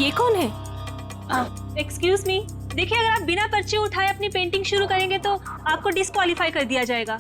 ये कौन है? एक्सक्यूज मी, देखिए अगर आप बिना पर्चे उठाए अपनी पेंटिंग शुरू करेंगे तो आपको डिस्क्वालीफाई कर दिया जाएगा।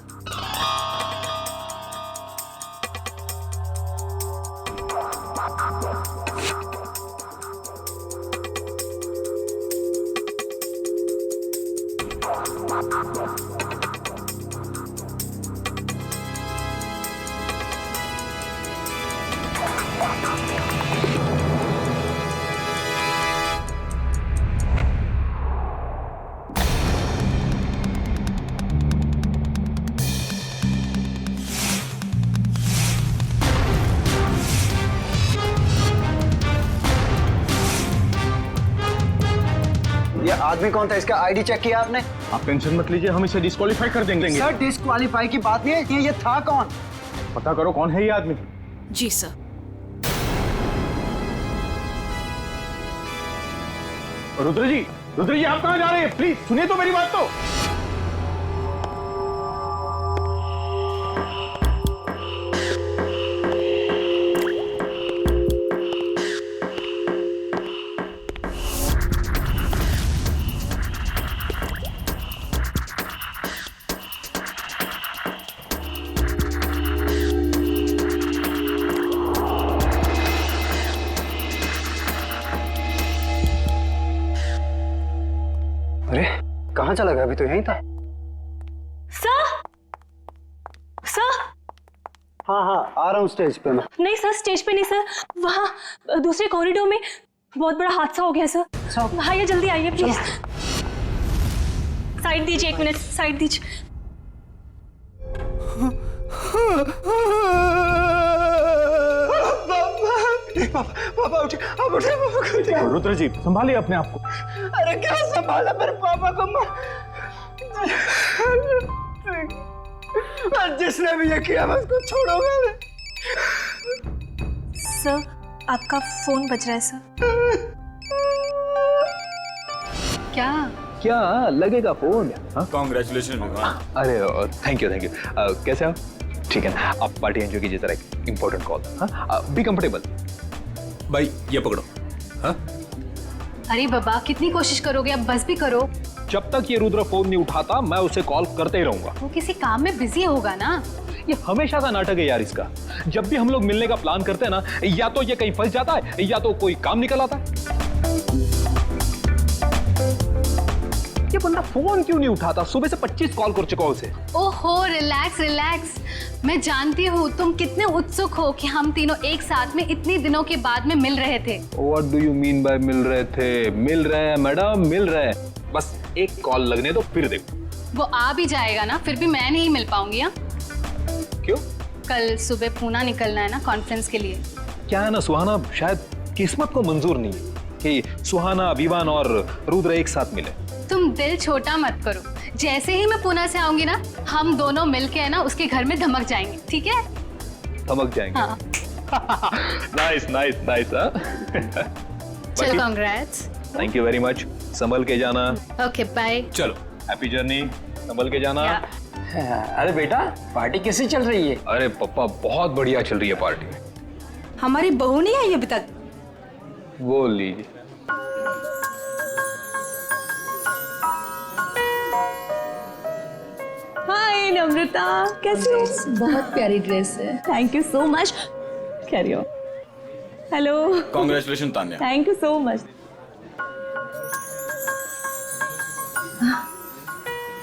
ये आदमी कौन था? इसका आईडी चेक किया आपने? आप टेंशन मत लीजिए, हम इसे डिस्क्वालीफाई कर देंगे। सर डिस्क्वालीफाई की बात नहीं है, ये था कौन? पता करो कौन है ये आदमी। जी सर। रुद्र जी आप कहाँ जा रहे हैं? प्लीज सुनिए तो मेरी बात तो। अरे कहाँ चला गया? अभी तो यहीं था। सर हाँ आ रहा हूँ स्टेज पे मैं। नहीं सर, स्टेज पे नहीं सर, वहाँ दूसरे कॉरिडोर में बहुत बड़ा हादसा हो गया सर। आइए जल्दी आइए प्लीज। साइड दीजिए, 1 मिनट साइड दीजिए। पापा उठे, आप उठे, पापा को उठे। रुद्र जी संभालिए अपने आप को। अरे क्या संभाला मेरे पापा को? जिसने भी ये किया मैं उसको छोड़ूंगा। सर आपका फोन बज रहा है सर। क्या लगेगा फोन? कांग्रेचुलेशन विमान। अरे थैंक यू कैसे हो? ठीक है ना, आप पार्टी एंजॉय कीजिए, जरा एक इंपॉर्टेंट कॉल। हाँ बी कंफर्टेबल। भाई ये पकड़ो। हाँ अरे बाबा कितनी कोशिश करोगे, अब बस भी करो। जब तक ये रुद्र फोन नहीं उठाता मैं उसे कॉल करते ही रहूंगा। वो किसी काम में बिजी होगा ना। ये हमेशा का नाटक है यार इसका। जब भी हम लोग मिलने का प्लान करते हैं ना, या तो ये कहीं फंस जाता है या तो कोई काम निकल आता है। ये बंदा फोन क्यों नहीं उठाता? सुबह से 25 कॉल कर चुका उसे। ओहो रिलैक्स। मैं जानती हूँ तुम कितने उत्सुक हो कि हम तीनों एक साथ में इतनी दिनों के बाद में मिल रहे थे। What do you mean by मिल रहे थे? मिल रहे हैं मैडम, मिल रहे हैं। बस एक कॉल लगने दो फिर देखो। वो आ भी जाएगा ना, फिर भी मैं नहीं मिल पाऊंगी। हाँ क्यों? कल सुबह पूना निकलना है ना कॉन्फ्रेंस के लिए। क्या है ना सुहाना, शायद किस्मत को मंजूर नहीं है कि सुहाना, विवान और रुद्र एक साथ मिले। तुम दिल छोटा मत करो, जैसे ही मैं पूना से आऊंगी ना, हम दोनों मिलके है ना उसके घर में धमक जाएंगे, ठीक है? धमक जाएंगे। हाँ। नाइस। चल congrats. Thank you very much. संभल के जाना। Okay bye. चलो हैप्पी जर्नी। संभल के जाना। अरे बेटा पार्टी कैसी चल रही है? अरे पप्पा बहुत बढ़िया चल रही है पार्टी। हमारी बहू नहीं आई अभी तक। बोल लीजिए। हाय नम्रता, कैसी हो? बहुत प्यारी ड्रेस है। Thank you so much. Carry on. Hello. Congratulation Tanya. Thank you so much.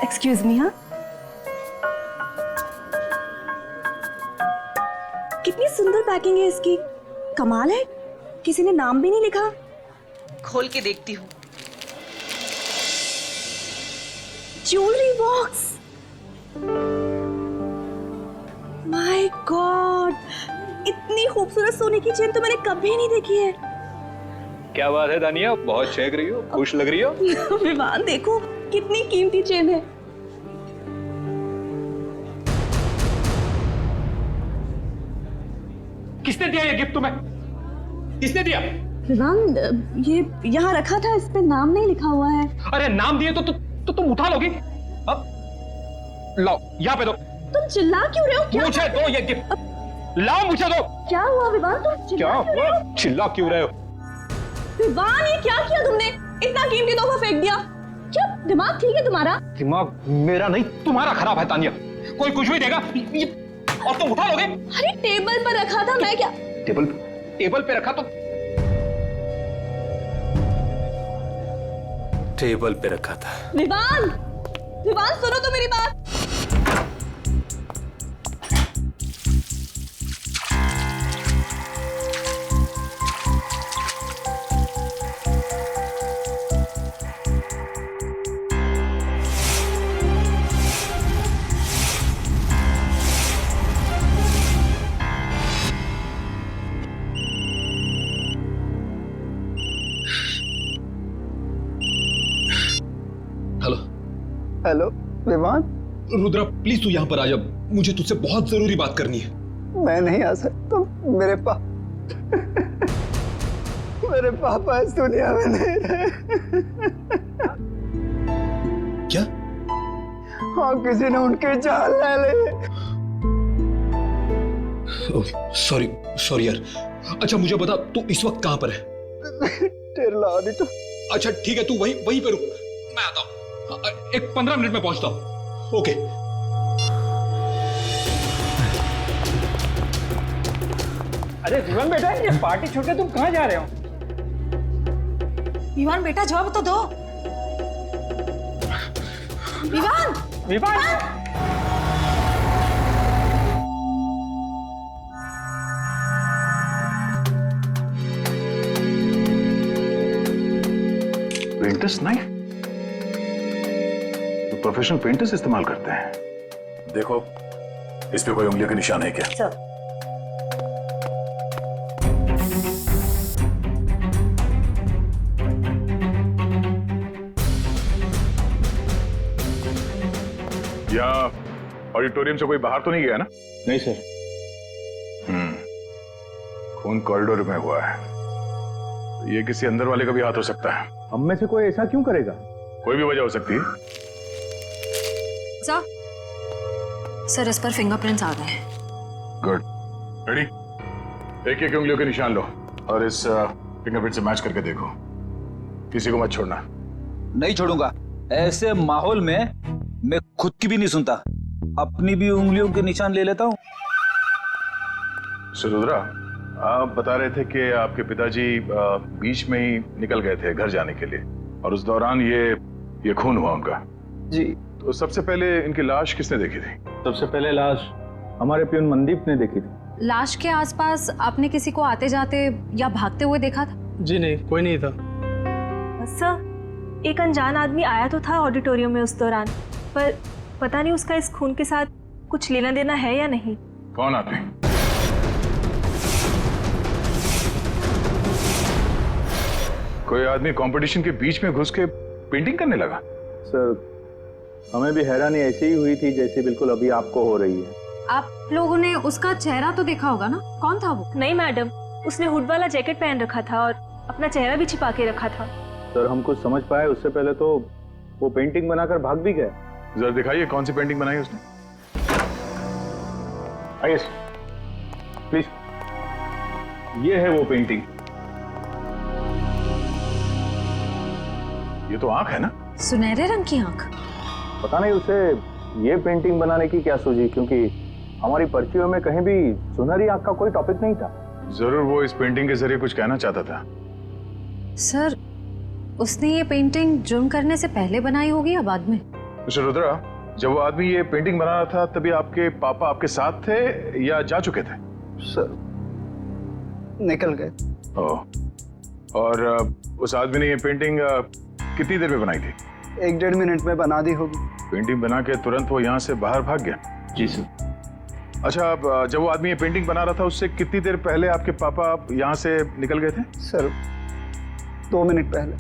Excuse me. हाँ कितनी सुंदर पैकिंग है इसकी, कमाल है, किसी ने नाम भी नहीं लिखा। खोल के देखती हूँ। ज्वेलरी बॉक्स, माय गॉड, इतनी खूबसूरत सोने की चेन तो मैंने कभी नहीं देखी है। क्या बात है दानिया, बहुत चहक रही हो, खुश लग रही हो। विमान देखो कितनी कीमती चेन है। किसने दिया ये गिफ्ट तुम्हें? किसने दिया? विमान ये यहाँ रखा था, इस पे नाम नहीं लिखा हुआ है। अरे नाम दिए तो तुम उठा लोगी। अब लाओ यहाँ पे दो। तुम चिल्ला क्यों रहे हो? क्या मुझे दो ये गिफ्ट, लाओ मुझे दो। क्या हुआ विमान, तुम क्या हुआ? चिल्ला क्यों रहे हो? विवान, ये क्या किया तुमने? इतना कीमती तोहफा फेंक दिया। क्या दिमाग ठीक है तुम्हारा? दिमाग मेरा नहीं तुम्हारा खराब है तानिया। कोई कुछ भी देगा और तुम उठा लोगे। अरे टेबल पर रखा था, मैं क्या? टेबल पे रखा तो टेबल पे रखा था। विवान, विवान सुनो तो मेरी बात। Hello hello Vivaan, Rudra please तू यहाँ पर आ जा, मुझे तुझसे बहुत जरूरी बात करनी है। मैं नहीं आ सकता। मेरे पापा इस दुनिया में नहीं रहे। क्या? हाँ, किसी ने उनकी जान ले ली। सॉरी यार। अच्छा मुझे बता तू इस वक्त कहाँ पर है? टेरला आदि तो। अच्छा ठीक है, तू वहीं पे रुक, मैं आता हूँ। एक 15 मिनट में पहुंचता हूँ। ओके। अरे विवान बेटा, ये पार्टी छोड़ के तुम कहाँ जा रहे हो? विवान बेटा जवाब तो दो। विवान, विवान, पेंटर्स नाइफ तो प्रोफेशनल पेंटर्स इस्तेमाल करते हैं। देखो इस पे कोई उंगलियों के निशान है क्या? सर। यहाँ ऑडिटोरियम से कोई बाहर तो नहीं गया ना? नहीं सर। खून कॉरिडोर में हुआ है, तो ये किसी अंदर वाले का भी हाथ हो सकता है। हम में से कोई ऐसा क्यों करेगा? कोई भी वजह हो सकती है। सर इस पर फिंगरप्रिंट्स आ गए हैं। Good, ready? एक एक उंगलियों के निशान लो और इस फिंगरप्रिंट से मैच करके देखो, किसी को मत छोड़ना। नहीं छोड़ूंगा। ऐसे माहौल में मैं खुद की भी नहीं सुनता, अपनी भी उंगलियों के निशान ले लेता हूँ। रुद्रा, आप बता रहे थे कि आपके पिताजी बीच में ही निकल गए थे घर जाने के लिए और उस दौरान ये खून हुआ उनका। जी। तो सबसे पहले इनकी लाश किसने देखी थी? सबसे पहले लाश हमारे प्यून मनदीप ने देखी थी। लाश के आसपास आपने किसी को आते जाते या भागते हुए देखा था? जी नहीं, कोई नहीं था। सर, एक अनजान आदमी आया तो था ऑडिटोरियम में उस दौरान, पर पता नहीं उसका इस खून के साथ कुछ लेना देना है या नहीं। कौन आदमी? कोई आदमी कंपटीशन के बीच में घुस के पेंटिंग करने लगा? सर हमें भी हैरानी ऐसी ही हुई थी जैसी बिल्कुल अभी आपको हो रही है। आप लोगों ने उसका चेहरा तो देखा होगा ना, कौन था वो? नहीं मैडम, उसने हुड वाला जैकेट पहन रखा था और अपना चेहरा भी छिपा के रखा था। सर हम कुछ समझ पाए उससे पहले तो वो पेंटिंग बनाकर भाग भी गए। जरा दिखाइए कौन सी पेंटिंग बनाई उसने। आइए प्लीज, ये है वो पेंटिंग। ये तो आंख है ना? सुनहरे रंग की आंख। पता नहीं उसे ये पेंटिंग बनाने की क्या सूझी, क्योंकि हमारी पर्चियों में कहीं भी सुनहरी आंख का कोई टॉपिक नहीं था। जरूर वो इस पेंटिंग के जरिए कुछ कहना चाहता था। सर उसने ये पेंटिंग जुर्म करने से पहले बनाई होगी या बाद में? मिस्टर रुद्रा, जब वो आदमी ये पेंटिंग बना रहा था तभी आपके पापा आपके साथ थे या जा चुके थे? सर निकल गए। ओह, और उस आदमी ने ये पेंटिंग कितनी देर में बनाई थी? 1-1.5 मिनट में बना दी होगी। पेंटिंग बना के तुरंत वो यहाँ से बाहर भाग गया? जी सर। अच्छा, अब जब वो आदमी ये पेंटिंग बना रहा था उससे कितनी देर पहले आपके पापा यहाँ से निकल गए थे? सर 2 मिनट पहले।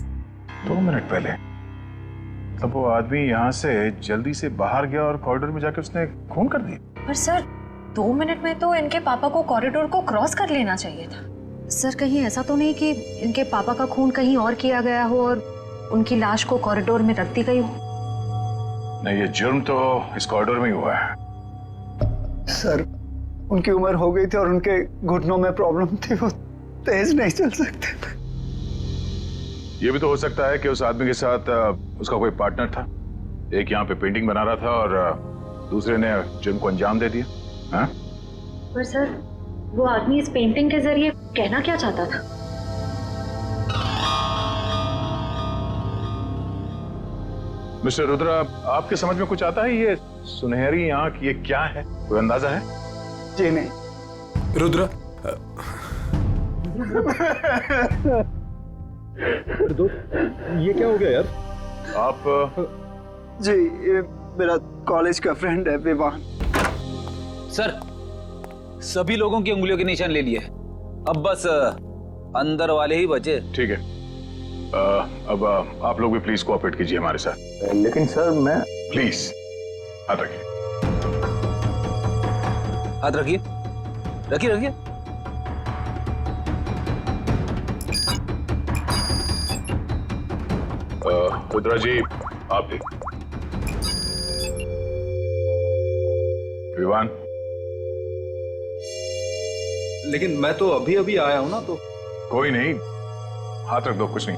2 मिनट पहले? तब वो आदमी यहाँ से जल्दी से बाहर गया और कॉरिडोर में जाके उसने खून कर दिया। पर सर 2 मिनट में तो इनके पापा को कॉरिडोर को क्रॉस कर लेना चाहिए था। सर कहीं ऐसा तो नहीं कि इनके पापा का खून कहीं और किया गया हो और उनकी लाश को कॉरिडोर में रख दी गई हो? नहीं, ये जुर्म तो इस कॉरिडोर में ही हुआ है। सर उनकी उम्र हो गई थी और उनके घुटनों में प्रॉब्लम थी, वो तेज नहीं चल सकते थे। ये भी तो हो सकता है कि उस आदमी के साथ उसका कोई पार्टनर था। एक यहाँ पे पेंटिंग बना रहा था और दूसरे ने जुर्म को अंजाम दे दिया। हाँ? पर सर, वो आदमी इस पेंटिंग के जरिए कहना क्या चाहता था? मिस्टर रुद्रा, आपके समझ में कुछ आता है? ये सुनहरी आंख ये क्या है? कोई अंदाजा है? जी नहीं। रुद्रा ये क्या हो गया यार? आप जी, ये मेरा कॉलेज का फ्रेंड है विवान। सर, सभी लोगों की उंगलियों के निशान ले लिए, अब बस अंदर वाले ही बचे। ठीक है, अब आप लोग भी प्लीज कोऑपरेट कीजिए हमारे साथ। लेकिन सर मैं प्लीज हाथ रखिए। हाथ रखिए, रखिए रखिए। रुद्रा जी, आप भी। विवान, लेकिन मैं तो अभी अभी आया हूं ना, तो कोई नहीं, हाथ रख दो, कुछ नहीं।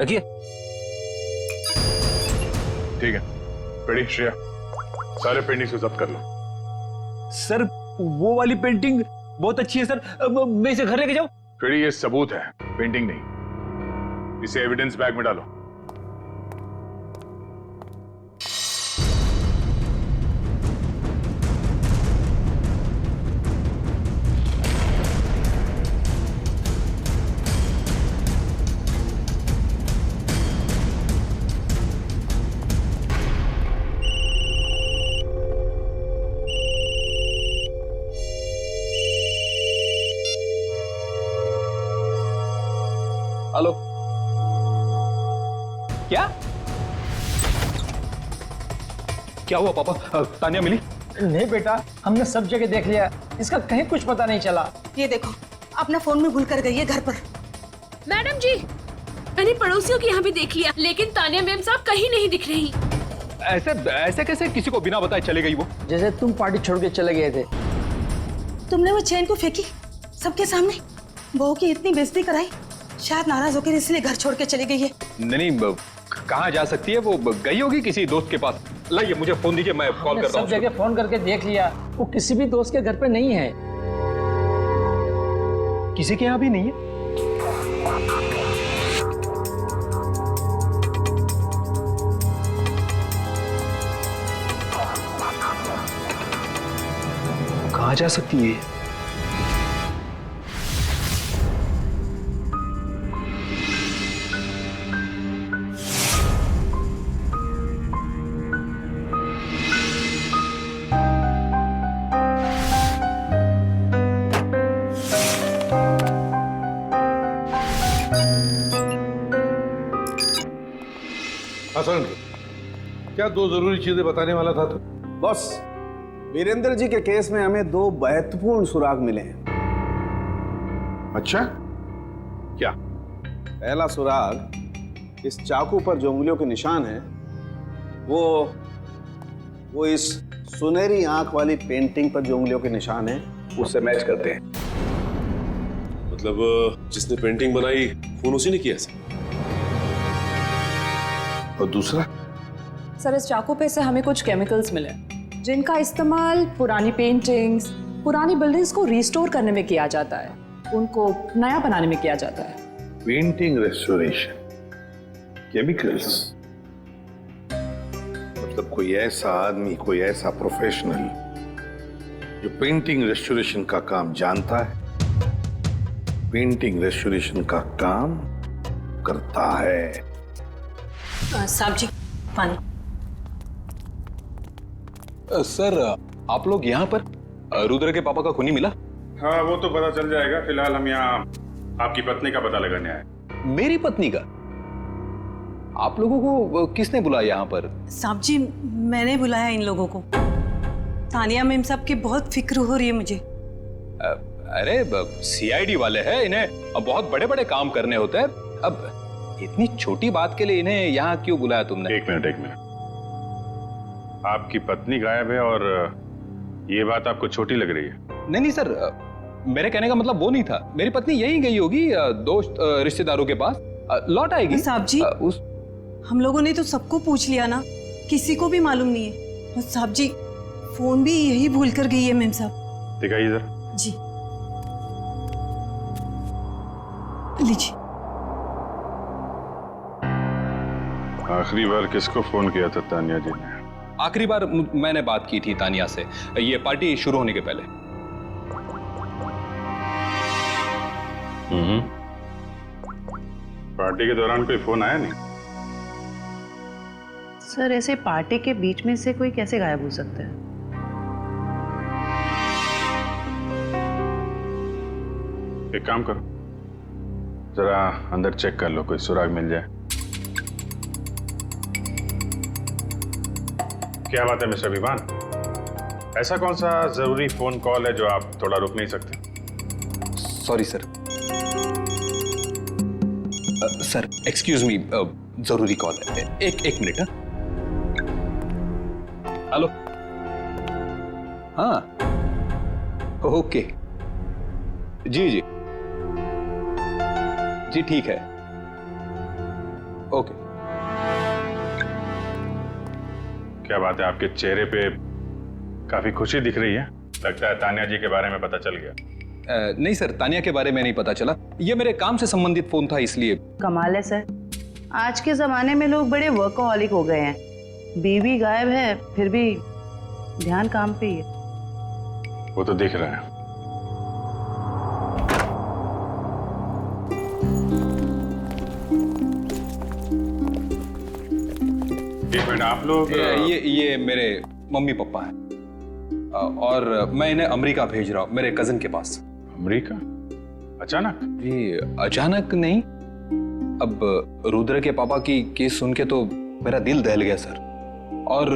रखिए। ठीक है, पेड़ी श्रेया, सारे पेंटिंग्स को जब्त कर लो। सर, वो वाली पेंटिंग बहुत अच्छी है सर, मैं इसे घर लेके जाऊं? पेड़ी, ये सबूत है, पेंटिंग नहीं। इसे एविडेंस बैग में डालो। हेलो, क्या क्या हुआ पापा? तानिया मिली? नहीं बेटा, हमने सब जगह देख लिया, इसका कहीं कुछ पता नहीं चला। ये देखो, अपना फोन में भूल कर गई है घर पर। मैडम जी, मैंने पड़ोसियों के यहाँ भी देख लिया, लेकिन तानिया मैम साहब कहीं नहीं दिख रही। ऐसे ऐसे कैसे किसी को बिना बताए चले गई वो? जैसे तुम पार्टी छोड़ के चले गए थे। तुमने वो चेन को फेंकी सबके सामने, बहू की इतनी बेइज्जती कराई, शायद नाराज होकर इसलिए घर छोड़ के चली गई है। नहीं, कहाँ जा सकती है वो? गई होगी किसी दोस्त के पास। लाइए, मुझे फोन दीजिए, मैं कॉल कर रहा हूँ। सब जगह फोन करके देख लिया, वो किसी भी दोस्त के घर पे नहीं है। किसी के यहाँ भी नहीं है? कहाँ जा सकती है? हसन, क्या दो जरूरी चीजें बताने वाला था तू? बॉस, वीरेंद्र जी के केस में हमें दो महत्वपूर्ण सुराग मिले हैं। अच्छा, क्या? पहला सुराग, इस चाकू पर जो उंगलियों के निशान हैं, वो इस सुनहरी आंख वाली पेंटिंग पर जो उंगलियों के निशान हैं, उससे मैच करते हैं। मतलब जिसने पेंटिंग बनाई खून उसी ने किया सर? और दूसरा? सर, इस चाकू पे से हमें कुछ केमिकल्स मिले जिनका इस्तेमाल पुरानी पेंटिंग्स, पुरानी बिल्डिंग्स को रिस्टोर करने में किया जाता है, उनको नया बनाने में किया जाता है। पेंटिंग रेस्टोरेशन, केमिकल्स, मतलब कोई ऐसा आदमी, कोई ऐसा प्रोफेशनल जो पेंटिंग रेस्टोरेशन का काम जानता है, पेंटिंग रेस्टोरेशन का काम करता है। साहब जी, पानी। सर, आप लोग यहाँ पर? रुद्र के पापा का खूनी मिला? हाँ, वो तो पता चल जाएगा। फिलहाल हम यहाँ आपकी पत्नी का पता लगाने आए। मेरी पत्नी का? आप लोगों को किसने बुलाया यहाँ पर? साहब जी, मैंने बुलाया इन लोगों को। तानिया मैम साहब की बहुत फिक्र हो रही है मुझे। अरे सीआईडी वाले हैं, इन्हें बहुत बड़े बड़े काम करने होते हैं। अब इतनी छोटी बात के लिए इन्हें यहाँ क्यों बुलाया तुमने? एक मिनट। आपकी पत्नी गायब है और ये बात आपको छोटी लग रही है? नहीं सर, मेरे कहने का मतलब वो नहीं था। मेरी पत्नी यहीं गई होगी दोस्त रिश्तेदारों के पास, लौट आएगी। साहब जी, हम लोगों ने तो सबको पूछ लिया ना, किसी को भी मालूम नहीं है। और साहब जी, फोन भी यही भूल कर गई है मेम साहब। दिखाइए जरा। जी लीजिए। आखिरी बार किसको फोन किया था तानिया जी ने? आखिरी बार मैंने बात की थी तानिया से, ये पार्टी शुरू होने के पहले। पार्टी के दौरान कोई फोन आया नहीं? सर ऐसे पार्टी के बीच में से कोई कैसे गायब हो सकता है? एक काम करो, जरा अंदर चेक कर लो, कोई सुराग मिल जाए। क्या बात है मिस्टर विवान, ऐसा कौन सा जरूरी फोन कॉल है जो आप थोड़ा रुक नहीं सकते? Sorry sir. Sir excuse me, जरूरी कॉल है। एक मिनट। हेलो। हाँ ओके, जी जी जी ठीक है, ओके। क्या बात है, आपके चेहरे पे काफी खुशी दिख रही है, लगता है तानिया जी के बारे में पता चल गया। नहीं सर, तानिया के बारे में नहीं पता चला, ये मेरे काम से संबंधित फोन था इसलिए। कमाल है सर, आज के जमाने में लोग बड़े वर्कहॉलिक हो गए हैं। बीवी गायब है फिर भी ध्यान काम पे ही है। वो तो दिख रहा है। एक मिनट, आप लोग ये मेरे मम्मी पापा हैं और मैं इन्हें अमेरिका भेज रहा हूँ, मेरे कजिन के पास। अमेरिका? अचानक? जी अचानक नहीं, अब रुद्र के पापा की केस सुन के तो मेरा दिल दहल गया सर, और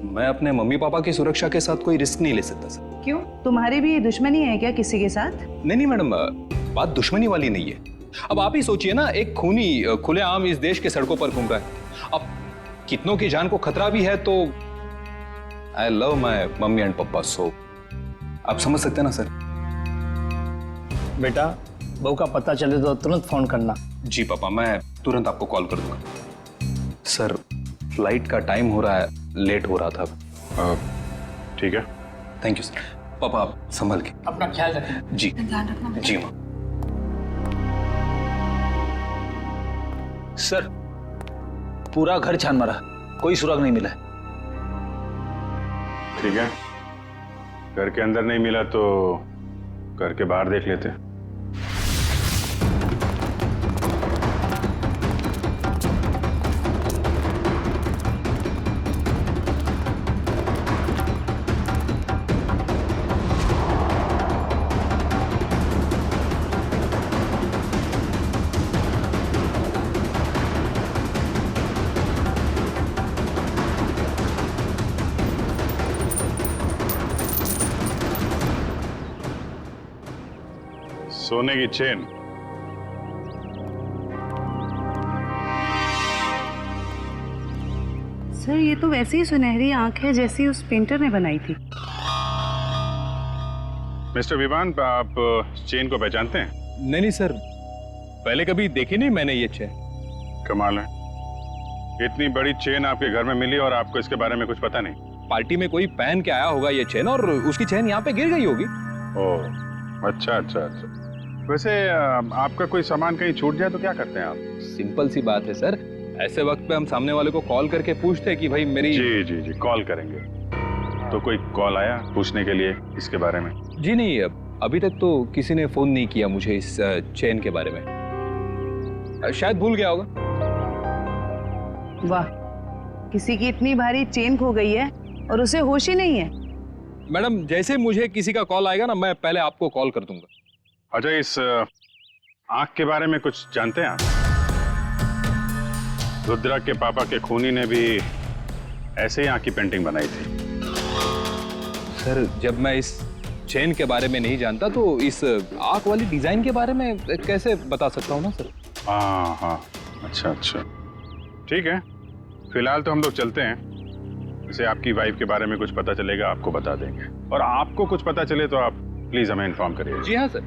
मैं अपने मम्मी पापा की सुरक्षा के साथ कोई रिस्क नहीं ले सकता सर। क्यों, तुम्हारी भी दुश्मनी है क्या किसी के साथ? नहीं मैडम, बात दुश्मनी वाली नहीं है। अब आप ही सोचिए ना, एक खूनी खुलेआम इस देश के सड़कों पर घूम रहा है, अब कितनों की जान को खतरा भी है, तो I love my mummy and पापा, सो आप समझ सकते हैं ना सर। बेटा, बहू का पता चले तो तुरंत फोन करना। जी पापा, मैं तुरंत आपको कॉल कर दूंगा। सर फ्लाइट का टाइम हो रहा है, लेट हो रहा था। ठीक है, थैंक यू सर। पापा आप संभल के अपना ख्याल रखें। जी ध्यान रखना। जी माँ। सर पूरा घर छान मारा, कोई सुराग नहीं मिला। ठीक है, घर के अंदर नहीं मिला तो घर के बाहर देख लेते हैं। सोने की चेन, सर ये तो वैसी ही सुनहरी आंख है जैसी उस पेंटर ने बनाई थी। मिस्टर विवान, आप चेन को पहचानते हैं? नहीं सर, पहले कभी देखी नहीं मैंने ये चेन। कमाल है, इतनी बड़ी चेन आपके घर में मिली और आपको इसके बारे में कुछ पता नहीं? पार्टी में कोई पहन के आया होगा ये चेन, और उसकी चेन यहाँ पे गिर गई होगी। ओह अच्छा अच्छा अच्छा। वैसे आपका कोई सामान कहीं छूट जाए तो क्या करते हैं आप? सिंपल सी बात है सर, ऐसे वक्त पे हम सामने वाले को कॉल करके पूछते हैं कि भाई मेरी। जी जी जी, कॉल करेंगे। तो कोई कॉल आया पूछने के लिए इसके बारे में? जी नहीं, अभी तक तो किसी ने फोन नहीं किया मुझे इस चेन के बारे में, शायद भूल गया होगा। वाह, किसी की इतनी भारी चेन खो गई है और उसे होश ही नहीं है। मैडम जैसे मुझे किसी का कॉल आएगा ना, मैं पहले आपको कॉल कर दूंगा। अच्छा, इस आंख के बारे में कुछ जानते हैं आप? रुद्रा के पापा के खूनी ने भी ऐसे ही आंख की पेंटिंग बनाई थी। सर जब मैं इस चेन के बारे में नहीं जानता तो इस आंख वाली डिजाइन के बारे में कैसे बता सकता हूँ ना सर। हाँ हाँ, अच्छा अच्छा, ठीक है, फिलहाल तो हम लोग चलते हैं। जैसे आपकी वाइफ के बारे में कुछ पता चलेगा आपको बता देंगे, और आपको कुछ पता चले तो आप प्लीज हमें इन्फॉर्म करिए। जी हाँ सर।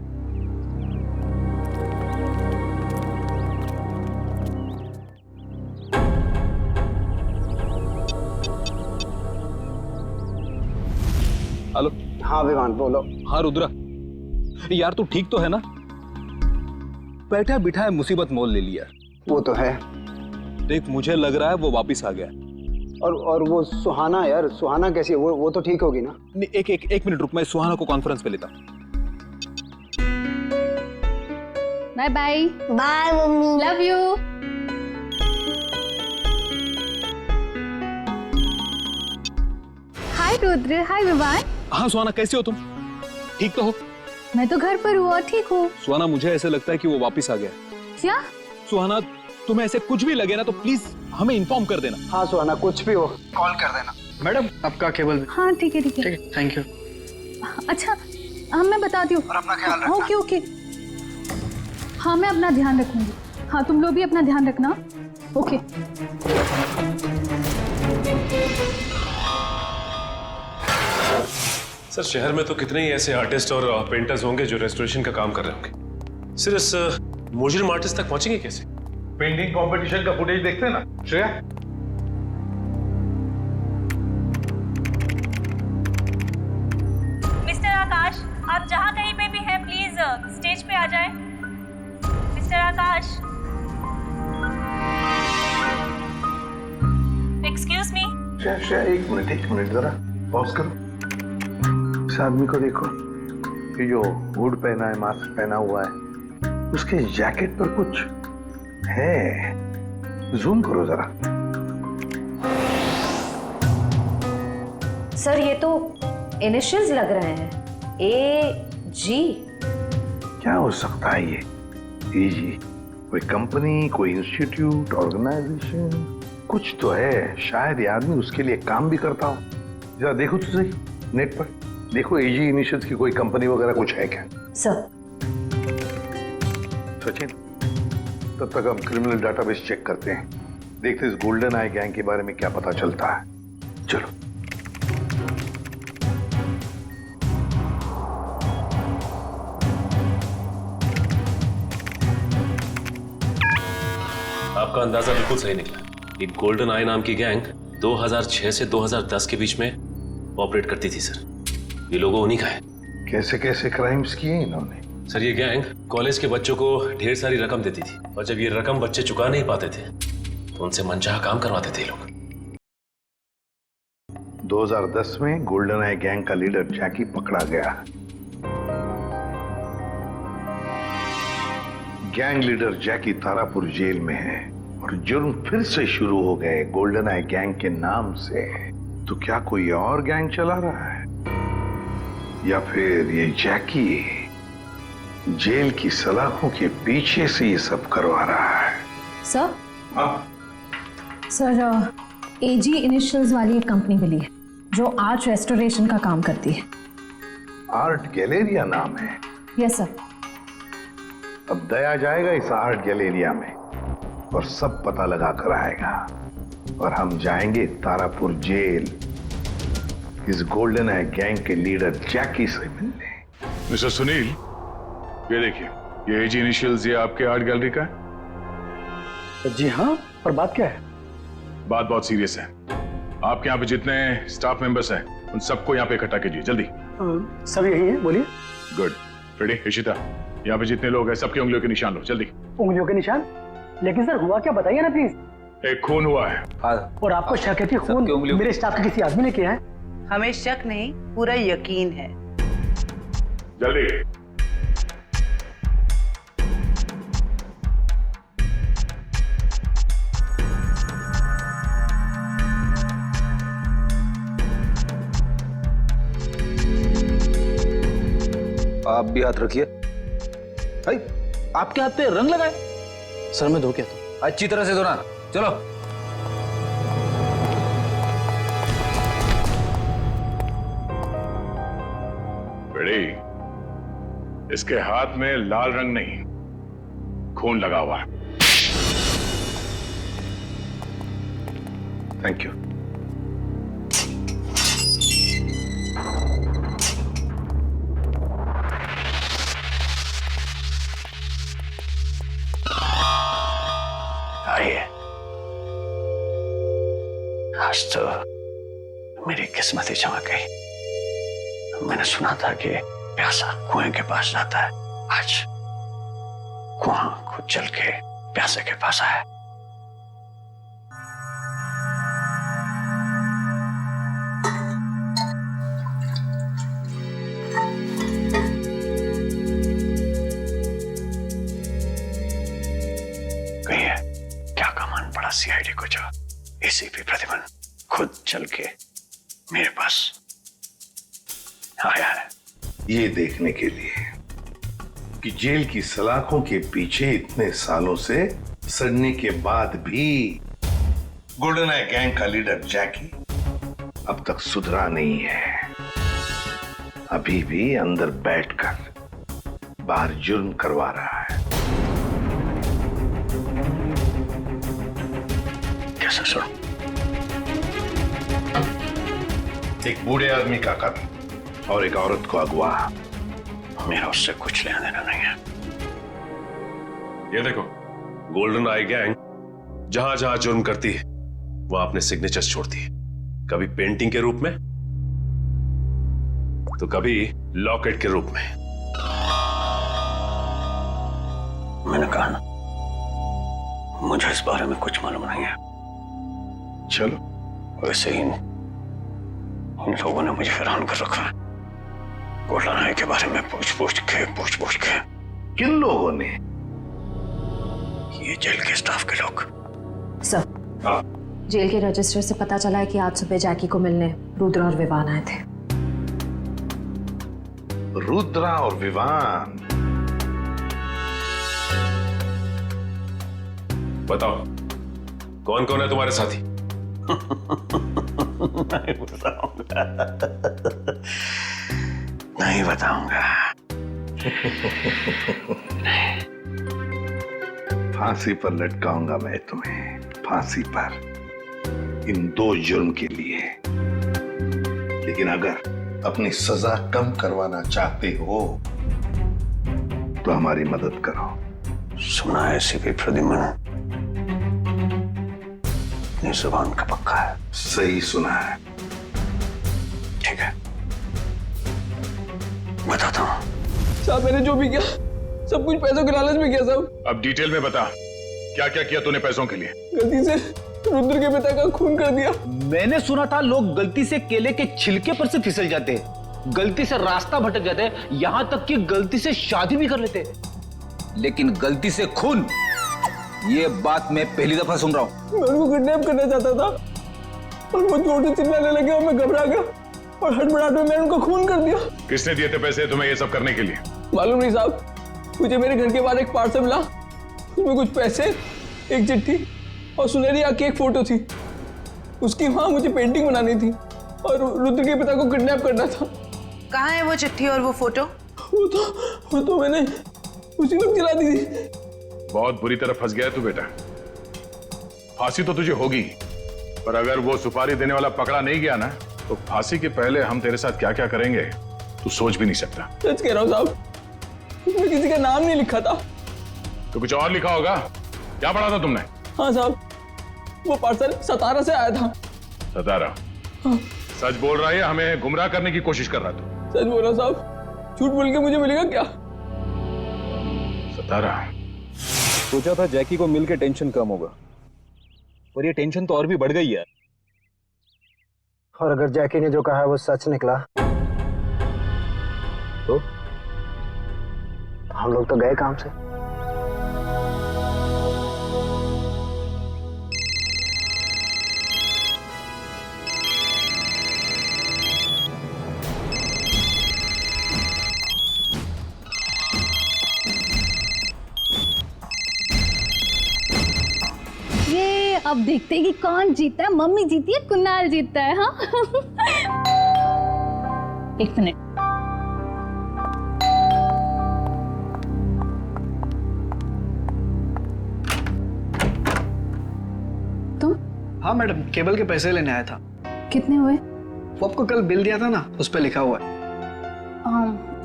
हेलो। हाँ विवान बोलो। हाँ रुद्रा, यार तू ठीक तो है ना? बैठा बिठाए मुसीबत मोल ले लिया। वो तो है। देख मुझे लग रहा है वो वापस आ गया। और वो सुहाना यार, सुहाना कैसी है? वो तो ठीक होगी ना? नहीं, एक मिनट रुक, मैं सुहाना को कॉन्फ्रेंस पे लेता। Bye bye. Bye mummy, love you. Hi Rudra, hi Vivaan. हाँ सुहाना, कैसे हो तुम? ठीक तो हो? मैं तो घर पर हूँ और ठीक हूँ। सुहाना मुझे ऐसे लगता है कि वो वापस आ गया। क्या? सुहाना तुम्हें ऐसे कुछ भी लगे ना तो प्लीज हमें इन्फॉर्म कर देना। हाँ सुहाना, कुछ भी हो कॉल कर देना। मैडम आपका केबल। हाँ ठीक है ठीक है। ठीक है, थैंक यू। अच्छा हाँ मैं बताती हूँ। और अपना ख्याल रखना। Okay okay. हाँ मैं अपना ध्यान रखूंगी। हाँ तुम लोग भी अपना ध्यान रखना। ओके। सर शहर में तो कितने ही ऐसे आर्टिस्ट और पेंटर्स होंगे जो रेस्टोरेशन का काम कर रहे होंगे। सिर्फ इस मुजरिम आर्टिस्ट तक पहुंचेंगे कैसे? पेंटिंग कंपटीशन का फुटेज देखते हैं ना श्रेया? मिस्टर आकाश, आप जहाँ कहीं पे भी हैं प्लीज स्टेज पे आ जाएं। मिस्टर आकाश, एक्सक्यूज मी। श्रेया एक मिनट जरा पॉज करो। इस आदमी को देखो, ये जो हुड पहना है, मास्क पहना हुआ है, उसके जैकेट पर कुछ है। जूम करो जरा। सर ये तो इनिशियल्स लग रहे हैं, AG। क्या हो सकता है ये? AG कोई कंपनी, कोई इंस्टीट्यूट, ऑर्गेनाइजेशन, कुछ तो है। शायद ये आदमी उसके लिए काम भी करता हो। जरा देखो तो सही नेट पर, देखो AG इनिशियल्स की कोई कंपनी वगैरह कुछ है क्या? सर सचिन, तब तक हम क्रिमिनल डाटाबेस चेक करते हैं, देखते इस गोल्डन आई गैंग के बारे में क्या पता चलता है। चलो। आपका अंदाजा बिल्कुल सही निकला। ये गोल्डन आई नाम की गैंग 2006 से 2010 के बीच में ऑपरेट करती थी सर। ये लोगों उन्हीं का है। कैसे कैसे क्राइम्स किए इन्होंने? सर ये गैंग कॉलेज के बच्चों को ढेर सारी रकम देती थी और जब ये रकम बच्चे चुका नहीं पाते थे तो उनसे मनचाहा काम करवाते थे लोग। 2010 में गोल्डन आई गैंग का लीडर जैकी पकड़ा गया। गैंग लीडर जैकी तारापुर जेल में है और जुर्म फिर से शुरू हो गए गोल्डन आई गैंग के नाम से। तो क्या कोई और गैंग चला रहा है या फिर ये जैकी जेल की सलाखों के पीछे से ये सब करवा रहा है? सर सर AG इनिशियल्स वाली एक कंपनी मिली है जो आर्ट रेस्टोरेशन का काम करती है। आर्ट गैलेरिया नाम है? Yes sir. अब दया जाएगा इस आर्ट गैलेरिया में और सब पता लगा कर आएगा और हम जाएंगे तारापुर जेल इस गोल्डन आई गैंग के लीडर जैकी से मिलने। मिस्टर सुनील, ये देखिए, ये AG इनिशियल्स ये आपके आर्ट गैलरी का है? जी हाँ, पर बात क्या है? बात बहुत सीरियस है। आपके यहाँ पे जितने स्टाफ मेंबर्स हैं उन सबको यहाँ पे इकट्ठा कीजिए जल्दी। सब यही है, बोलिए। गुड। रेडी? इशिता, यहाँ पे जितने लोग हैं सबके उंगलियों के निशान लो जल्दी। उंगलियों के निशान? लेकिन सर हुआ क्या बताइए ना प्लीज। एक खून हुआ है। और आपको शक है कि खून मेरे स्टाफ के किसी आदमी ने किया है? हमें शक नहीं, पूरा यकीन है। जल्दी। आप भी हाथ रखिए। भाई आपके हाथ पे रंग लगाए? सर मैं धो के आता हूं। अच्छी तरह से धोना। चलो। रेडी? इसके हाथ में लाल रंग नहीं, खून लगा हुआ है। Thank you. आज तो मेरी किस्मत ही चमक गई। मैंने सुना था कि प्यासा कुएं के पास जाता है, आज कुआं खुद चल के प्यासे के पास आया। कहिए क्या कमान पड़ा सीआईडी को जो एसीपी प्रतिमन खुद चल के मेरे पास आया है? ये देखने के लिए कि जेल की सलाखों के पीछे इतने सालों से सड़ने के बाद भी गोल्डन आई गैंग का लीडर जैकी अब तक सुधरा नहीं है। अभी भी अंदर बैठकर बाहर जुर्म करवा रहा है। कैसे सुनो? एक बूढ़े आदमी का कत्ल और एक औरत को अगवा। मेरा उससे कुछ लेना देना नहीं है। ये देखो, गोल्डन आई गैंग जहां जहां जुर्म करती है वहां अपने सिग्नेचर्स छोड़ती है, कभी पेंटिंग के रूप में तो कभी लॉकेट के रूप में। मैंने कहा ना, मुझे इस बारे में कुछ मालूम नहीं है। चलो, वैसे ही इन लोगों ने मुझे हैरान कर रखा है। गोल्डन आई के बारे में पूछ पूछ के। किन लोगों ने? ये जेल के स्टाफ के लोग। सर, जेल के रजिस्टर से पता चला है कि आज सुबह जैकी को मिलने रुद्र और विवान आए थे। रुद्रा और विवान? बताओ कौन कौन है तुम्हारे साथी? नहीं बताऊंगा। फांसी पर लटकाऊंगा मैं तुम्हें, फांसी पर, इन 2 जुर्म के लिए। लेकिन अगर अपनी सजा कम करवाना चाहते हो तो हमारी मदद करो। सुना है एसीपी प्रद्युम्न अपनी जुबान का पक्का है। सही सुना है। ठीक है, बताता हूँ। साहब मैंने जो भी किया सब कुछ पैसों के लालच में किया साहब। अब डिटेल में बता, क्या क्या किया तूने पैसों के लिए? गलती से रुद्र के पिता का खून कर दिया। मैंने सुना था लोग गलती से केले के छिलके पर से फिसल जाते हैं, गलती से रास्ता भटक जाते हैं, यहां तक कि गलती से शादी भी कर लेते हैं। लेकिन गलती से खून, ये बात मैं पहली दफा सुन रहा हूं। मैं उनको किडनैप करना चाहता था और वो जोर से चिल्लाने लगे और मैं घबरा गया और हड़बड़ाहट में मैंने उनको खून कर दिया। किसने दिए थे पैसे तुम्हें ये सब करने के लिए? मालूम नहीं साहब, मुझे मेरे घर के बाहर एक पार्सल मिला, उसमें कुछ पैसे, एक चिट्ठी और सुनहरी आंख की एक फोटो थी। उसकी वहां मुझे पेंटिंग बनानी थी और रुद्र के पिता को किडनैप करना था। कहाँ है वो चिट्ठी और वो फोटो? वो तो मैंने उसी वक्त जला दी थी। बहुत बुरी तरह फंस गया तू बेटा। फांसी तो तुझे होगी, पर अगर वो सुपारी देने वाला पकड़ा नहीं गया ना तो फांसी के पहले हम तेरे साथ क्या क्या करेंगे तू सोच भी नहीं सकता। सच कह रहा हूँ साहब, उसमें किसी का नाम नहीं लिखा था। तो कुछ और लिखा होगा। क्या पढ़ा था तुमने? हाँ साहब, वो पार्सल सतारा से आया था। सतारा? हाँ। सच बोल रहा है, हमें गुमराह करने की कोशिश कर रहा था। सच बोल रहा साहब, झूठ बोल के मुझे मिलेगा क्या? सतारा? सोचा था जैकी को मिलके टेंशन कम होगा, और ये टेंशन तो और भी बढ़ गई है। और अगर जैकी ने जो कहा है वो सच निकला तो हम लोग तो गए काम से। अब देखते हैं कि कौन जीता है, मम्मी जीती है कुणाल जीतता है। हाँ एक मिनट, तुम? हाँ मैडम, केबल के पैसे लेने आया था। कितने हुए? वो आपको कल बिल दिया था ना, उस पर लिखा हुआ है।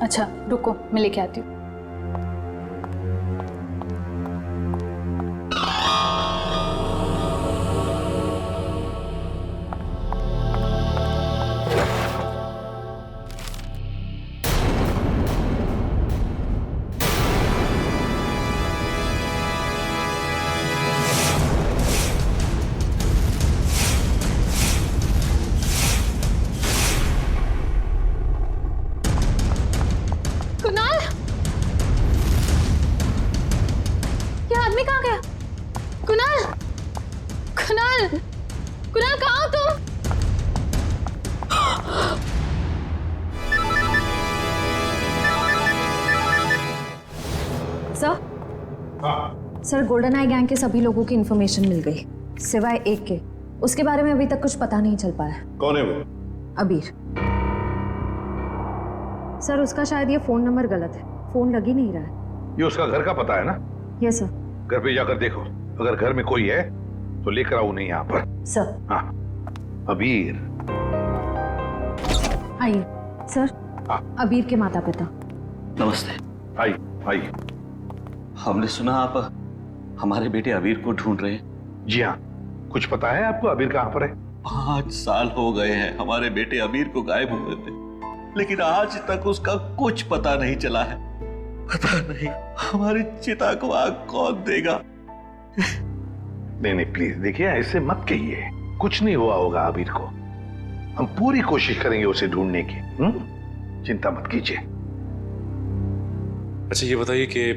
अच्छा रुको, मैं लेके आती हूँ। सर गोल्डन आई गैंग के सभी लोगों की इन्फॉर्मेशन मिल गई सिवाय एक के। उसके बारे में अभी तक कुछ पता नहीं चल पाया। कौन है वो? अबीर। सर उसका शायद ये फोन नंबर गलत है, फोन लग ही नहीं रहा है। ये उसका घर का पता है ना? Yes sir. घर पे जाकर देखो, अगर घर में कोई है तो लेकर आओ उन्हें यहाँ पर। सर। हाँ अबीर। आइए सर। अबीर के माता पिता। नमस्ते। आइए आइए। हमने सुना आप हमारे बेटे अबीर को ढूंढ रहे हैं। जी हाँ, कुछ पता है आपको अबीर कहाँ पर है? 5 साल हो गए हैं हमारे बेटे अबीर को गायब हुए थे, लेकिन आज तक उसका कुछ पता नहीं चला है। पता नहीं हमारी चिता को आग कौन देगा। नहीं नहीं प्लीज देखिए, ऐसे मत कहिए, कुछ नहीं हुआ होगा अबीर को। हम पूरी कोशिश करेंगे उसे ढूंढने की। चिंता मत कीजिए। अच्छा ये बताइए कि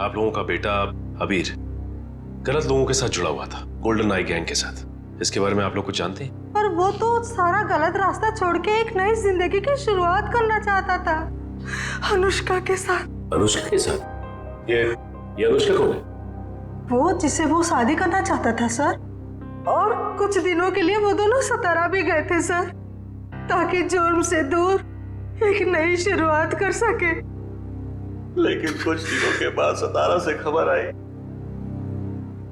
आप लोगों का बेटा अबीर गलत लोगों के साथ जुड़ा हुआ था, गोल्डन आई गैंग के साथ, इसके बारे में आप लोग कुछ जानते हैं? पर वो तो सारा गलत रास्ता छोड़ के एक नई जिंदगी की शुरुआत करना चाहता था अनुष्का के साथ। अनुष्का के साथ? ये अनुष्का कौन है? वो जिसे वो शादी करना चाहता था सर, और कुछ दिनों के लिए वो दोनों सतारा भी गए थे सर, ताकि जुर्म से दूर एक नई शुरुआत कर सके। लेकिन कुछ दिनों के बाद सतारा से खबर आई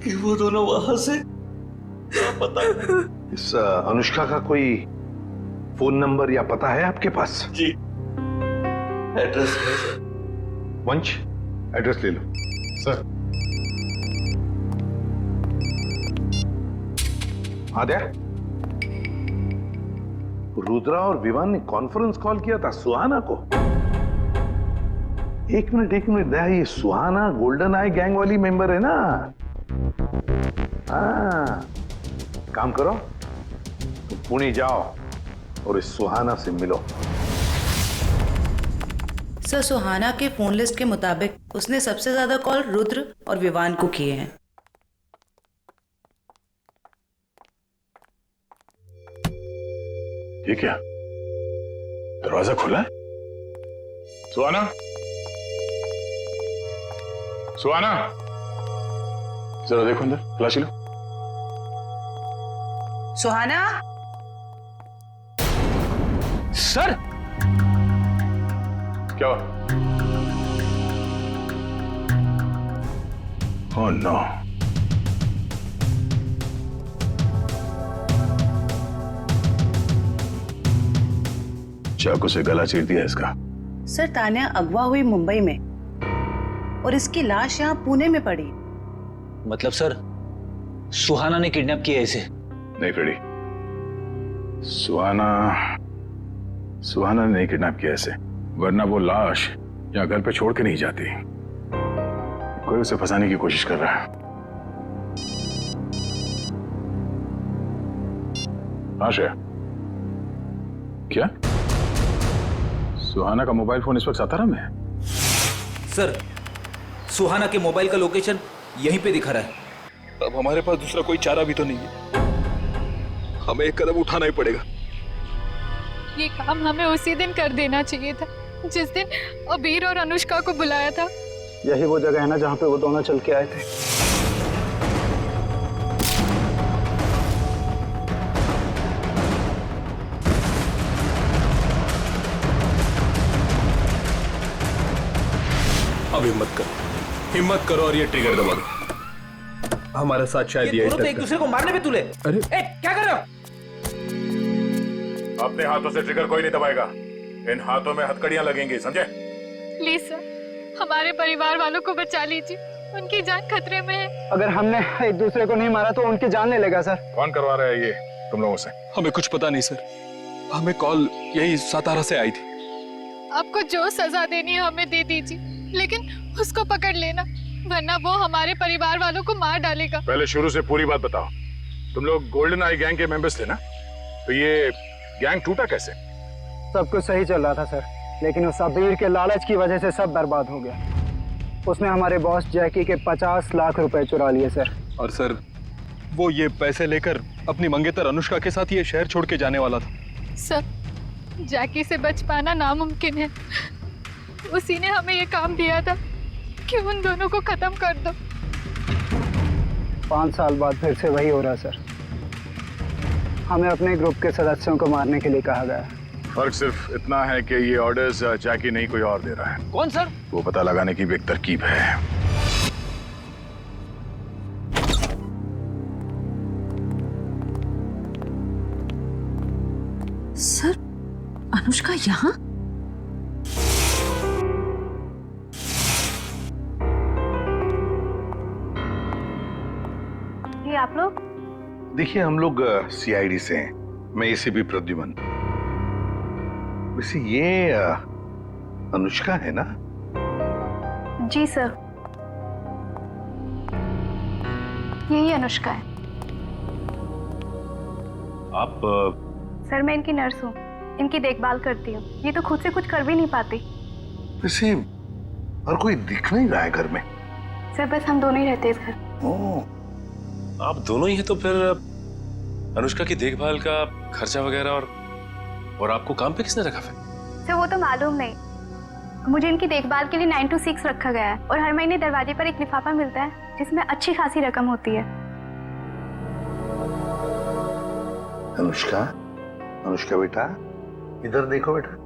कि वो दोनों वहां से पता नहीं। इस अनुष्का का कोई फोन नंबर या पता है आपके पास? जी एड्रेस है सर। वंश एड्रेस ले लो। सर। आद्या, रुद्रा और विवान ने कॉन्फ्रेंस कॉल किया था सुहाना को। एक मिनट दया, ये सुहाना गोल्डन आई गैंग वाली मेंबर है ना? हाँ, काम करो, तुम पुणे जाओ और इस सुहाना से मिलो। सर सुहाना के फोन लिस्ट के मुताबिक उसने सबसे ज्यादा कॉल रुद्र और विवान को किए हैं। ये क्या, दरवाजा खुला है? सुहाना, सुहाना, जरा देखो अंदर, तलाशी लो। सुहाना। सर क्या हुआ? Oh no. चाकू से गला चीर दिया इसका। सर तान्या अगवा हुई मुंबई में और इसकी लाश यहाँ पुणे में पड़ी। मतलब सर सुहाना ने किडनैप किया इसे? नहीं फ्रेडी, सुहाना ने नहीं किडनैप किया इसे, वरना वो लाश यहाँ घर पे छोड़ के नहीं जाती। कोई उसे फंसाने की कोशिश कर रहा है। हाँ श्रेया, क्या सुहाना का मोबाइल फोन इस वक्त सातारा में है? सर सुहाना के मोबाइल का लोकेशन यहीं पे दिखा रहा है। अब हमारे पास दूसरा कोई चारा भी तो नहीं है, हमें एक कदम उठाना ही पड़ेगा। ये काम हमें उसी दिन कर देना चाहिए था जिस दिन अबीर और अनुष्का को बुलाया था। यही वो जगह है ना जहाँ पे वो दोनों चल के आए थे। अब हिम्मत करो और ये ट्रिगर दबा दो। हमारे साथ शायद ये तो एक दूसरे को मारने पे तुले। अरे क्या कर रहे हो? अपने हाथों से ट्रिगर कोई नहीं दबाएगा, इन हाथों में हथकड़ियां लगेंगी, समझे? प्लीज सर, हमारे परिवार वालों को बचा लीजिए, उनकी जान खतरे में है। अगर हमने एक दूसरे को नहीं मारा तो उनकी जान ले लेगा सर। कौन करवा रहा है ये तुम लोगों से? हमें कुछ पता नहीं सर, हमें कॉल यही सातारा से आई थी। आपको जो सजा देनी है हमें दे दीजिए, लेकिन उसको पकड़ लेना, वरना वो हमारे परिवार वालों को मार डालेगा। पहले शुरू से पूरी बात बताओ। तुम लोग गोल्डन आई गैंग के मेंबर्स थे ना? तो ये गैंग टूटा कैसे? सब कुछ सही चल रहा था सर, लेकिन उस अबीर के लालच की वजह से सब बर्बाद हो गया। उसने हमारे बॉस जैकी के 50 लाख रुपए चुरा लिए सर। और सर वो ये पैसे लेकर अपनी मंगेतर अनुष्का के साथ ये शहर छोड़ के जाने वाला था। सर जैकी से बच पाना नामुमकिन है, उसी ने हमें ये काम दिया था कि उन दोनों को खत्म कर दो। 5 साल बाद फिर से वही हो रहा है सर। हमें अपने ग्रुप के सदस्यों को मारने के लिए कहा गया है। फर्क सिर्फ इतना है कि ये ऑर्डर्स जैकी नहीं कोई और दे रहा है। कौन सर? वो पता लगाने की भी एक तरकीब है। सर, अनुष्का यहाँ? ये आप लोग? देखिए, हम लोग सीआईडी से हैं। मैं एसीपी प्रद्युमन। वैसे ये अनुष्का है ना? जी सर, यही अनुष्का है। आप सर, मैं इनकी नर्स हूँ, इनकी देखभाल करती हूँ। ये तो खुद से कुछ कर भी नहीं पाती। वैसे और कोई दिख नहीं रहा है घर में। सर, बस हम दोनों ही रहते हैं इस घर। ओह, आप दोनों ही हैं तो फिर अनुष्का की देखभाल का खर्चा वगैरह और आपको काम पे किसने रखा फिर? सर, वो तो मालूम नहीं। मुझे इनकी देखभाल के लिए 9 to 6 रखा गया है और हर महीने दरवाजे पर एक लिफाफा मिलता है जिसमें अच्छी खासी रकम होती है। अनुष्का, अनुष्का बेटा, इधर देखो बेटा।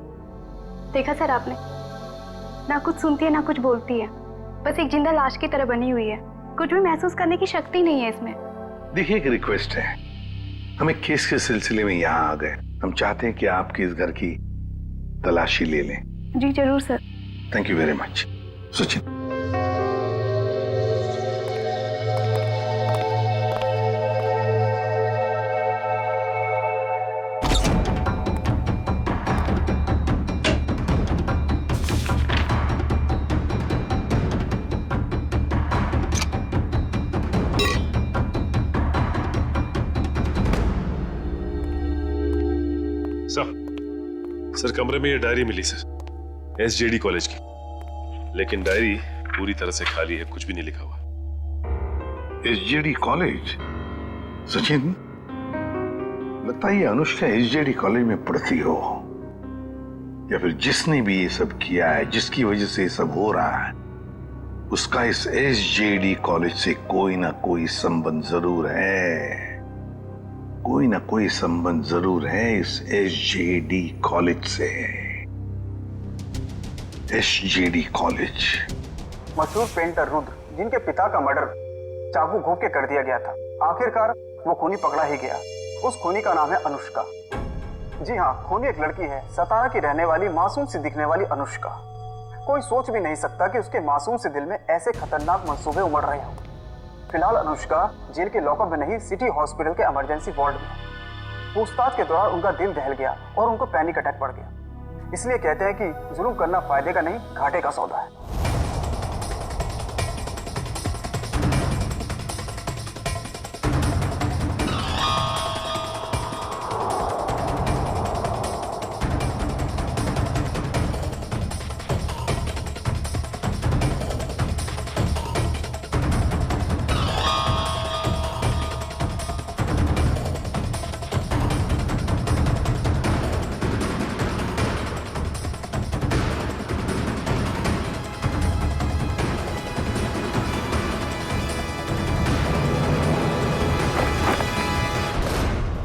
देखा सर आपने? ना कुछ सुनती है ना कुछ बोलती है, बस एक जिंदा लाश की तरह बनी हुई है। कुछ भी महसूस करने की शक्ति नहीं है इसमें। देखिए, एक रिक्वेस्ट है। हम एक केस के सिलसिले में यहाँ आ गए। हम चाहते हैं कि आपके इस घर की तलाशी ले लें। जी जरूर sir. Thank you very much. Sachin, sir, कमरे में ये डायरी मिली सर, एसजेडी कॉलेज की। लेकिन डायरी पूरी तरह से खाली है, कुछ भी नहीं लिखा हुआ। SJD college? सचिन, लगता है ये अनुष्का एसजेडी कॉलेज में पढ़ती हो, या फिर जिसने भी ये सब किया है, जिसकी वजह से ये सब हो रहा है, उसका इस एसजेडी कॉलेज से कोई ना कोई संबंध जरूर है। कोई ना कोई संबंध जरूर है इस एसजेडी कॉलेज से। SJD college. मशहूर पेंटर रुद्र, जिनके पिता का मर्डर चाकू घोंप के कर दिया गया था, आखिरकार वो खूनी पकड़ा ही गया। उस खूनी का नाम है अनुष्का। जी हाँ, खूनी एक लड़की है, सतारा की रहने वाली, मासूम सी दिखने वाली अनुष्का। कोई सोच भी नहीं सकता कि उसके मासूम से दिल में ऐसे खतरनाक मंसूबे उमड़ रहे हों। फिलहाल अनुष्का जेल के लॉकअप में नहीं, सिटी हॉस्पिटल के इमरजेंसी वार्ड में। पूछताछ के दौरान उनका दिल दहल गया और उनको पैनिक अटैक पड़ गया। इसलिए कहते हैं कि जुल्म करना फायदे का नहीं, घाटे का सौदा है।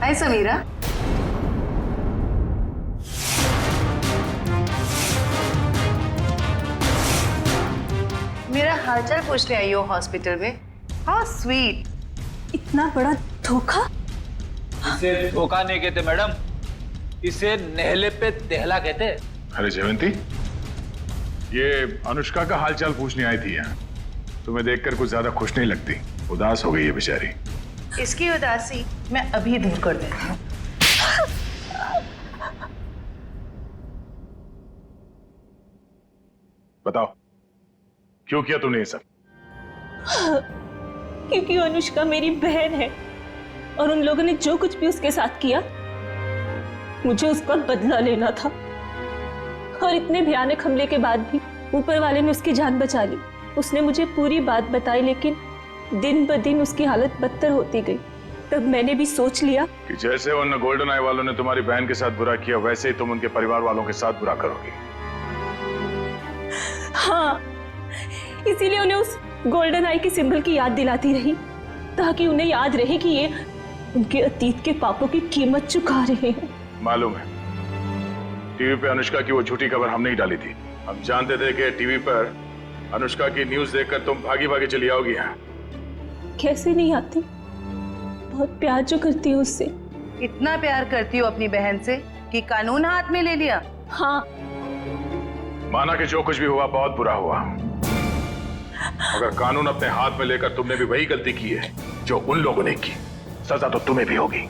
हाय समीरा। मेरा हालचाल पूछने आई हो हॉस्पिटल में? हाँ, स्वीट। इतना बड़ा धोखा? इसे धोखा नहीं कहते मैडम, इसे नहले पे दहला कहते। अरे जयवंती, ये अनुष्का का हालचाल पूछने आई थी यहाँ। तुम्हें देखकर कुछ ज्यादा खुश नहीं लगती, उदास हो गई है बेचारी। इसकी उदासी मैं अभी दूर कर देती हूँ। बताओ, क्यों किया तुमने ये सब? क्योंकि अनुष्का मेरी बहन है और उन लोगों ने जो कुछ भी उसके साथ किया, मुझे उसका बदला लेना था। और इतने भयानक हमले के बाद भी ऊपर वाले ने उसकी जान बचा ली। उसने मुझे पूरी बात बताई, लेकिन दिन ब दिन उसकी हालत बदतर होती गई। तब मैंने भी सोच लिया कि जैसे उन गोल्डन आई वालों ने तुम्हारी बहन के साथ बुरा किया, वैसे ही तुम उनके परिवार वालों के साथ बुरा करोगी। हाँ, इसीलिए उन्हें उस गोल्डन आई के सिंबल की याद दिलाती रही, ताकि उन्हें याद रहे कि ये उनके अतीत के पापों की कीमत चुका रहे हैं। मालूम है, टीवी पे अनुष्का की वो झूठी खबर हमने ही डाली थी। हम जानते थे कि टीवी पर अनुष्का की न्यूज देखकर तुम भागी भागी चली आओगी यहाँ। कैसे नहीं आती, बहुत प्यार जो करती हूँ उससे। इतना प्यार करती हो अपनी बहन से कि कानून हाथ में ले लिया? हाँ। माना कि जो कुछ भी हुआ बहुत बुरा हुआ, मगर कानून अपने हाथ में लेकर तुमने भी वही गलती की है जो उन लोगों ने की। सजा तो तुम्हें भी होगी।